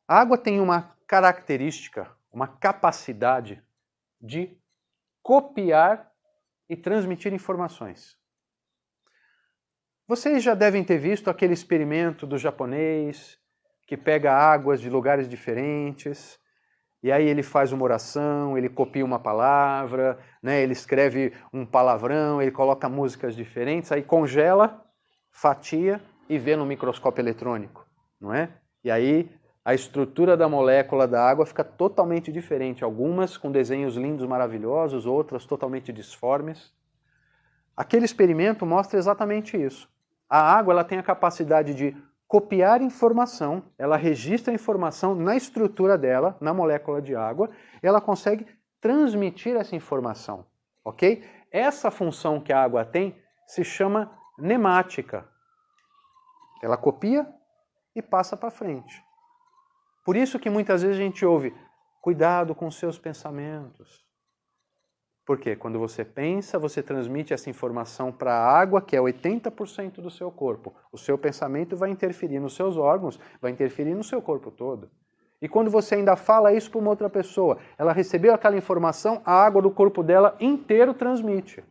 A água tem uma característica, uma capacidade de copiar e transmitir informações. Vocês já devem ter visto aquele experimento do japonês que pega águas de lugares diferentes e aí ele faz uma oração, ele copia uma palavra, né, ele escreve um palavrão, ele coloca músicas diferentes, aí congela, fatia e vê no microscópio eletrônico, não é? E aí a estrutura da molécula da água fica totalmente diferente, algumas com desenhos lindos, maravilhosos, outras totalmente disformes. Aquele experimento mostra exatamente isso. A água ela tem a capacidade de copiar informação, ela registra a informação na estrutura dela, na molécula de água, e ela consegue transmitir essa informação, ok? Essa função que a água tem se chama nemática. Ela copia e passa para frente. Por isso que muitas vezes a gente ouve, cuidado com seus pensamentos. Porque quando você pensa, você transmite essa informação para a água, que é 80% do seu corpo. O seu pensamento vai interferir nos seus órgãos, vai interferir no seu corpo todo. E quando você ainda fala isso para uma outra pessoa, ela recebeu aquela informação, a água do corpo dela inteiro transmite.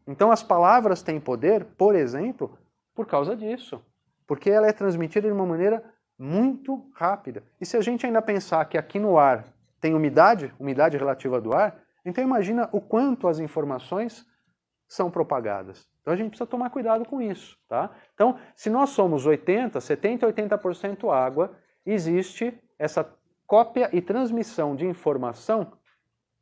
Então as palavras têm poder, por exemplo, por causa disso. Porque ela é transmitida de uma maneira muito rápida. E se a gente ainda pensar que aqui no ar tem umidade relativa do ar, então imagina o quanto as informações são propagadas. Então a gente precisa tomar cuidado com isso, tá? Então, se nós somos 70, 80% água, existe essa cópia e transmissão de informação.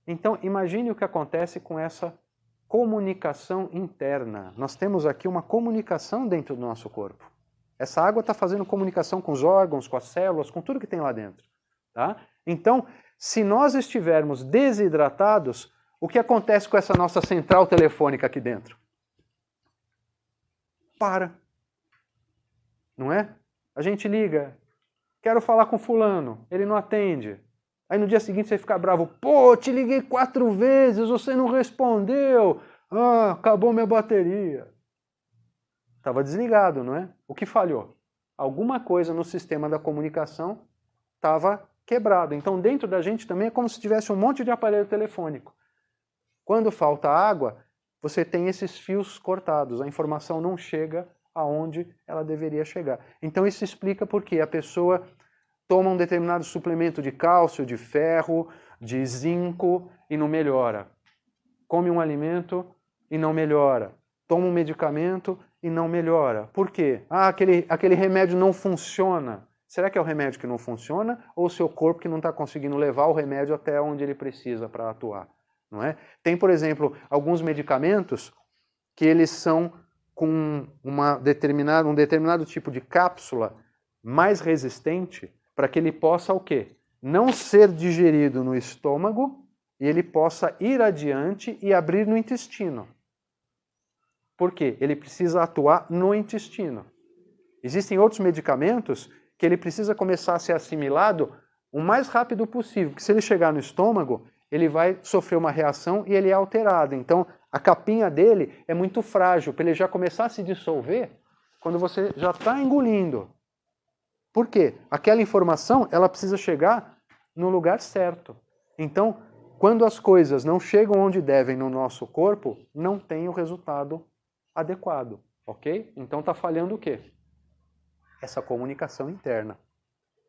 Então imagine o que acontece com essa comunicação interna. Nós temos aqui uma comunicação dentro do nosso corpo. Essa água está fazendo comunicação com os órgãos, com as células, com tudo que tem lá dentro, tá? Então, se nós estivermos desidratados, o que acontece com essa nossa central telefônica aqui dentro? Para. Não é? A gente liga, quero falar com fulano, ele não atende. Aí no dia seguinte você fica bravo, pô, te liguei 4 vezes, você não respondeu, acabou minha bateria. Estava desligado, não é? O que falhou? Alguma coisa no sistema da comunicação estava quebrado. Então dentro da gente também é como se tivesse um monte de aparelho telefônico. Quando falta água, você tem esses fios cortados, a informação não chega aonde ela deveria chegar. Então isso explica por que a pessoa toma um determinado suplemento de cálcio, de ferro, de zinco e não melhora. Come um alimento e não melhora. Toma um medicamento e não melhora. Por quê? Aquele remédio não funciona. Será que é o remédio que não funciona ou o seu corpo que não está conseguindo levar o remédio até onde ele precisa para atuar? Não é? Tem, por exemplo, alguns medicamentos que eles são com um determinado tipo de cápsula mais resistente para que ele possa o quê? Não ser digerido no estômago e ele possa ir adiante e abrir no intestino. Por quê? Ele precisa atuar no intestino. Existem outros medicamentos que ele precisa começar a ser assimilado o mais rápido possível, porque se ele chegar no estômago, ele vai sofrer uma reação e ele é alterado. Então, a capinha dele é muito frágil, para ele já começar a se dissolver quando você já está engolindo. Por quê? Aquela informação, ela precisa chegar no lugar certo. Então, quando as coisas não chegam onde devem no nosso corpo, não tem o resultado adequado, ok? Então está falhando o quê? Essa comunicação interna.